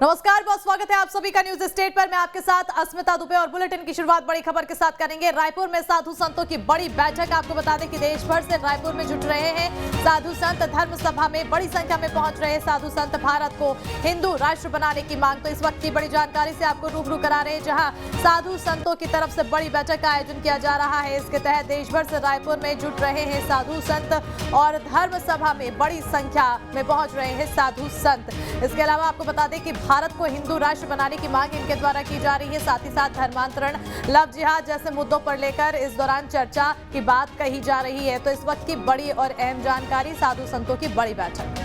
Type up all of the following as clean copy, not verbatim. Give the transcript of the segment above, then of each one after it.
नमस्कार, बहुत स्वागत है आप सभी का न्यूज स्टेट पर। मैं आपके साथ अस्मिता दुबे और बुलेटिन की शुरुआत बड़ी खबर के साथ करेंगे। रायपुर में साधु संतों की बड़ी बैठक। आपको बता दें कि देश भर से रायपुर में जुट रहे हैं साधु संत। धर्म सभा में बड़ी संख्या में पहुंच रहे साधु संत। भारत को हिंदू राष्ट्र बनाने की मांग। तो इस वक्त की बड़ी जानकारी से आपको रूबरू करा रहे हैं, जहां साधु संतों की तरफ से बड़ी बैठक का आयोजन किया जा रहा है। इसके तहत देश भर से रायपुर में जुट रहे हैं साधु संत और धर्म सभा में बड़ी संख्या में पहुंच रहे हैं साधु संत। इसके अलावा आपको बता दें कि भारत को हिंदू राष्ट्र बनाने की मांग इनके द्वारा की जा रही है। साथ ही साथ धर्मांतरण, लव जिहाद जैसे मुद्दों पर लेकर इस दौरान चर्चा की बात कही जा रही है। तो इस वक्त की बड़ी और अहम जानकारी, साधु संतों की बड़ी बैठक।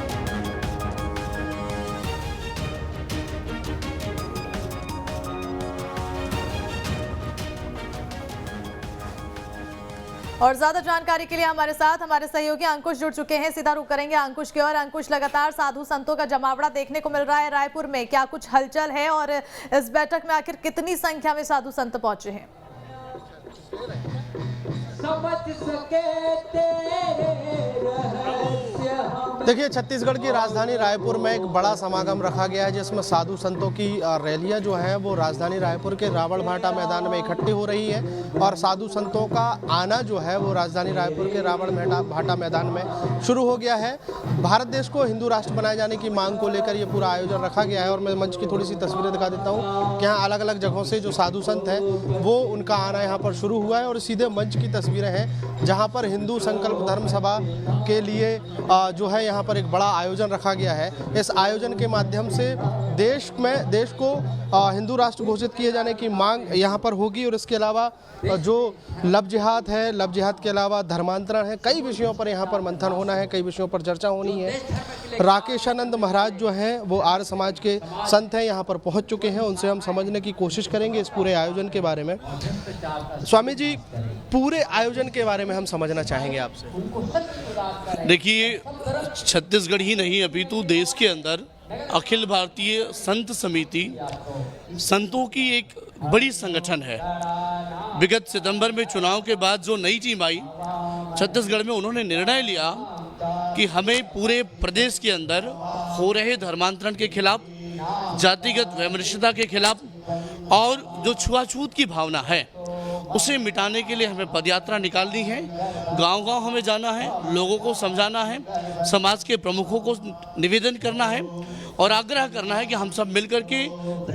और ज्यादा जानकारी के लिए हमारे साथ हमारे सहयोगी अंकुश जुड़ चुके हैं। सीधा रुख करेंगे अंकुश के। और अंकुश, लगातार साधु संतों का जमावड़ा देखने को मिल रहा है रायपुर में, क्या कुछ हलचल है और इस बैठक में आखिर कितनी संख्या में साधु संत पहुंचे हैं? देखिए, छत्तीसगढ़ की राजधानी रायपुर में एक बड़ा समागम रखा गया है, जिसमें साधु संतों की रैलियां जो हैं वो राजधानी रायपुर के रावण भाटा मैदान में इकट्ठी हो रही है। और साधु संतों का आना जो है वो राजधानी रायपुर के रावण भाटा मैदान में शुरू हो गया है। भारत देश को हिंदू राष्ट्र बनाए जाने की मांग को लेकर ये पूरा आयोजन रखा गया है। और मैं मंच की थोड़ी सी तस्वीरें दिखा देता हूँ कि यहाँ अलग अलग जगहों से जो साधु संत हैं वो उनका आना यहाँ पर शुरू हुआ है। और सीधे मंच की तस्वीरें हैं जहाँ पर हिंदू संकल्प धर्म सभा के लिए जो है यहाँ पर एक बड़ा आयोजन रखा गया है। इस आयोजन के माध्यम से देश को हिंदू राष्ट्र घोषित किए जाने की मांग यहाँ पर होगी। और इसके अलावा जो लव जिहाद है, लव जिहाद के अलावा धर्मांतरण है, कई विषयों पर यहाँ पर मंथन होना है, कई विषयों पर चर्चा होनी है। राकेशानंद महाराज जो हैं वो आर्य समाज के संत हैं, यहाँ पर पहुँच चुके हैं। उनसे हम समझने की कोशिश करेंगे इस पूरे आयोजन के बारे में। स्वामी जी, पूरे आयोजन के बारे में हम समझना चाहेंगे आपसे। देखिए, छत्तीसगढ़ ही नहीं अपितु देश के अंदर अखिल भारतीय संत समिति संतों की एक बड़ी संगठन है। विगत सितंबर में चुनाव के बाद जो नई टीम आई छत्तीसगढ़ में, उन्होंने निर्णय लिया कि हमें पूरे प्रदेश के अंदर हो रहे धर्मांतरण के खिलाफ, जातिगत वैमनस्यता के खिलाफ और जो छुआछूत की भावना है उसे मिटाने के लिए हमें पदयात्रा निकालनी है। गांव-गांव हमें जाना है, लोगों को समझाना है, समाज के प्रमुखों को निवेदन करना है और आग्रह करना है कि हम सब मिलकर के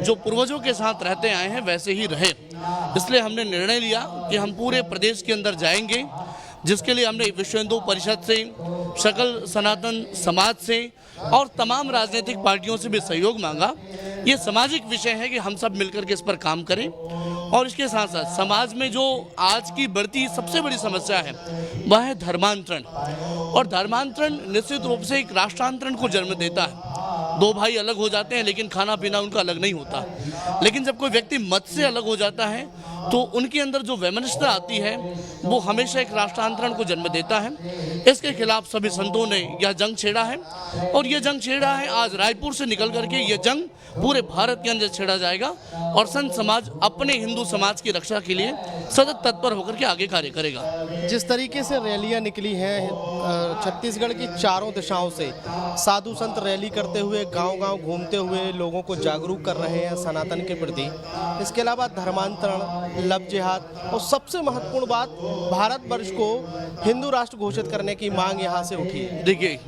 जो पूर्वजों के साथ रहते आए हैं वैसे ही रहे। इसलिए हमने निर्णय लिया कि हम पूरे प्रदेश के अंदर जाएंगे, जिसके लिए हमने विश्व हिंदू परिषद से, सकल सनातन समाज से और तमाम राजनीतिक पार्टियों से भी सहयोग मांगा। ये सामाजिक विषय है कि हम सब मिलकर के इस पर काम करें। और इसके साथ साथ समाज में जो आज की बढ़ती सबसे बड़ी समस्या है वह है धर्मांतरण। और धर्मांतरण निश्चित रूप से एक राष्ट्रांतरण को जन्म देता है। दो भाई अलग हो जाते हैं लेकिन खाना पीना उनका अलग नहीं होता। लेकिन जब कोई व्यक्ति मत से अलग हो जाता है तो उनके अंदर जो वैमनस्यता आती है वो हमेशा एक राष्ट्रांतरण को जन्म देता है। इसके खिलाफ सभी संतों ने यह जंग छेड़ा है और यह जंग छेड़ा है आज रायपुर से निकल करके यह जंग पूरे भारत के अंदर छेड़ा जाएगा। और संत समाज अपने हिंदू समाज की रक्षा के लिए सतत तत्पर होकर के आगे कार्य करेगा। जिस तरीके से रैलियां निकली हैं छत्तीसगढ़ की चारों दिशाओं से, साधु संत रैली करते हुए गांव-गांव घूमते हुए लोगों को जागरूक कर रहे हैं सनातन के प्रति। इसके अलावा धर्मांतरण, लव जिहाद और सबसे महत्वपूर्ण बात, भारतवर्ष को हिंदू राष्ट्र घोषित करने की मांग यहाँ से उठी है। देखिए,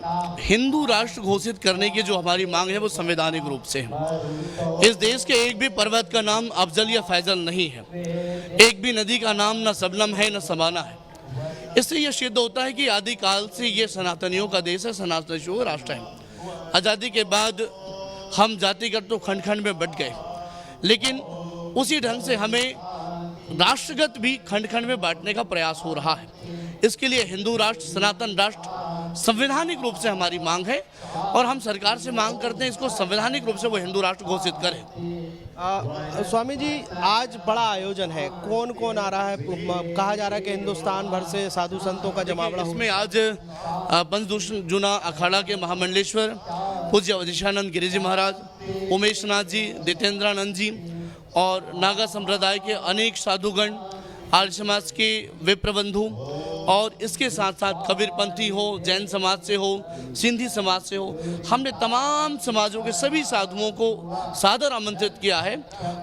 हिंदू राष्ट्र घोषित करने की जो हमारी मांग है वो संवैधानिक रूप से है। इस देश के एक भी पर्वत का नाम अफजल या फैजल नहीं है, एक भी नदी का नाम न सबनम है न समाना है। इससे यह सिद्ध होता है कि आदिकाल से ये सनातनियों का देश है, सनातनियों का राष्ट्र है। आज़ादी के बाद हम जातिगत तो खंड खंड में बंट गए, लेकिन उसी ढंग से हमें राष्ट्रगत भी खंड खंड में बांटने का प्रयास हो रहा है। इसके लिए हिंदू राष्ट्र, सनातन राष्ट्र संवैधानिक रूप से हमारी मांग है और हम सरकार से मांग करते हैं इसको संवैधानिक रूप से वो हिंदू राष्ट्र घोषित करें। स्वामी जी, आज बड़ा आयोजन है, कौन कौन आ रहा है? कहा जा रहा है कि हिंदुस्तान भर से साधु संतों का जमावड़ा। इसमें आज पंचदुना अखाड़ा के महामंडलेश्वर पूज्य अवधेशानंद गिरिजी महाराज, उमेश नाथ जी, जितेंद्रानंद जी और नागा संप्रदाय के अनेक साधुगण, आर्य समाज के विप्रबंधु और इसके साथ साथ कबीरपंथी हो, जैन समाज से हो, सिंधी समाज से हो, हमने तमाम समाजों के सभी साधुओं को सादर आमंत्रित किया है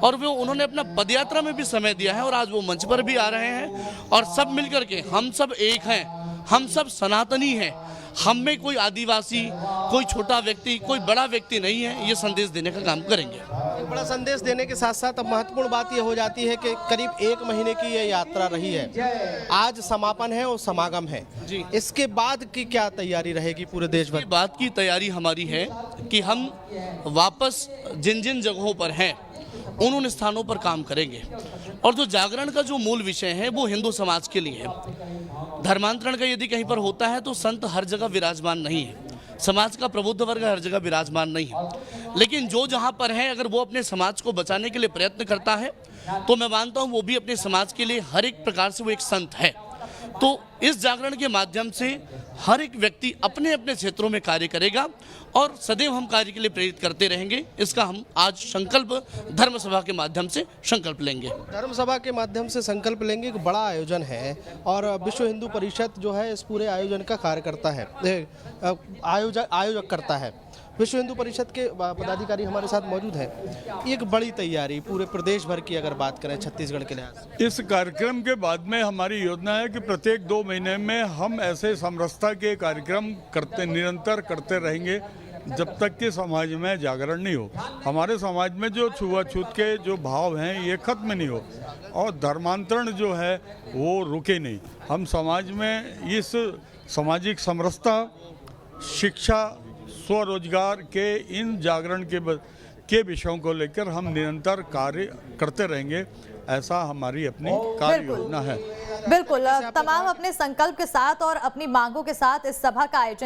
और वो उन्होंने अपना पदयात्रा में भी समय दिया है और आज वो मंच पर भी आ रहे हैं और सब मिलकर के हम सब एक हैं, हम सब सनातनी हैं, हम में कोई आदिवासी, कोई छोटा व्यक्ति, कोई बड़ा व्यक्ति नहीं है, ये संदेश देने का काम करेंगे। एक बड़ा संदेश देने के साथ साथ अब महत्वपूर्ण बात यह हो जाती है कि करीब 1 महीने की यह यात्रा रही है, आज समापन है और समागम है जी। इसके बाद की क्या तैयारी रहेगी पूरे देश भर? ये बात की तैयारी हमारी है कि हम वापस जिन जिन जगहों पर हैं उन स्थानों पर काम करेंगे और जो जागरण का जो मूल विषय है वो हिंदू समाज के लिए है। धर्मांतरण का यदि कहीं पर होता है तो संत हर जगह विराजमान नहीं है, समाज का प्रबुद्ध वर्ग हर जगह विराजमान नहीं है, लेकिन जो जहाँ पर है अगर वो अपने समाज को बचाने के लिए प्रयत्न करता है तो मैं मानता हूँ वो भी अपने समाज के लिए हर एक प्रकार से वो एक संत है। तो इस जागरण के माध्यम से हर एक व्यक्ति अपने अपने क्षेत्रों में कार्य करेगा और सदैव हम कार्य के लिए प्रेरित करते रहेंगे। इसका हम आज संकल्प धर्म सभा के माध्यम से संकल्प लेंगे। धर्म सभा के माध्यम से संकल्प लेंगे, एक बड़ा आयोजन है और विश्व हिंदू परिषद जो है इस पूरे आयोजन का कार्य करता है, आयोजक करता है। विश्व हिंदू परिषद के पदाधिकारी हमारे साथ मौजूद हैं। एक बड़ी तैयारी पूरे प्रदेश भर की अगर बात करें छत्तीसगढ़ के लिहाज से, इस कार्यक्रम के बाद में हमारी योजना है कि प्रत्येक 2 महीने में हम ऐसे समरसता के कार्यक्रम निरंतर करते रहेंगे जब तक कि समाज में जागरण नहीं हो। हमारे समाज में जो छुआछूत के जो भाव हैं ये खत्म नहीं हो और धर्मांतरण जो है वो रुके नहीं। हम समाज में इस सामाजिक समरसता, शिक्षा, स्वरोजगार के इन जागरण के विषयों को लेकर हम निरंतर कार्य करते रहेंगे, ऐसा हमारी अपनी कार्य योजना है। बिल्कुल, तमाम अपने संकल्प के साथ और अपनी मांगों के साथ इस सभा का आयोजन